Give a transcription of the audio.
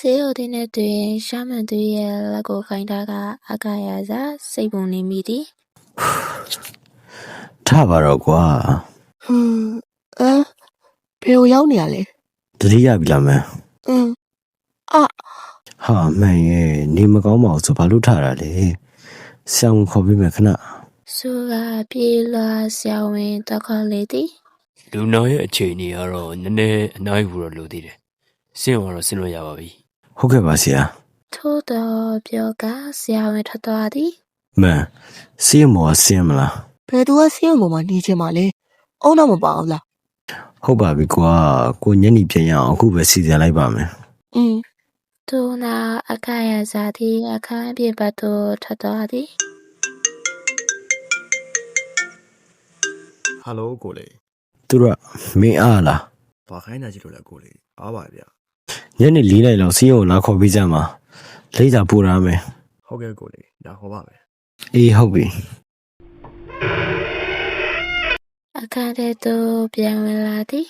ဆေးရုံတင်တဲ့တွင်ရှာမန်သူရဲ့လက်ကိုခိုင်းတာကအကာရစာစိတ်ပုံနေမိသည် ထပါတော့ကွာ ဘယ်ကိုရောက်နေရလဲ တတိယပြီလားမန် ဟာမှန်ရဲ့နေမကောင်းပါဘူးဆိုဘာလို့ထတာလဲဆရာဝန်ခေါ်ပေးမယ်ခဏ ဆိုကပြေးလာဆရာဝန်တော့ခေါ်လေသည် လူနာရဲ့အခြေအနေကတော့နည်းနည်းအနိုင်ဘူးတော့လိုသေးတယ်။ဆင်းတော့ဆင်းလို့ရပါပြီ ဟုတ်ကဲ့ပါဆရာ ထို့တော့ပြောကဆရာဝန်ထွက်သွားသည် မန်ဆေးမော်ဆင်းမလား ဘယ်သူကဆေးရုံပေါ်မှာနေချင်ပါလဲအုံတော့မပါဘူးလား ဟုတ်ပါပြီကွာကိုညနေပြန်ရအောင်အခုပဲစီစဉ်လိုက်ပါမယ် သူနာအကာရစာသည်အခန်းပြင်ဘက်သို့ထွက်သွားသည် ဟယ်လိုကိုလေး သူတို့ကမင်းအားလား ဘာခိုင်းတာကြည့်လို့လဲကိုလေးအားပါဗျာ ညနေ4နိုင်လောက်ဆေးရုံလာခေါ်ပေးကြမှာလိမ့်စာပူရမယ် ဟုတ်ကဲ့ကိုလေးဒါခေါ်ပါမယ် အေးဟုတ်ပြီ အခန်းထဲသို့ပြန်ဝင်လာသည်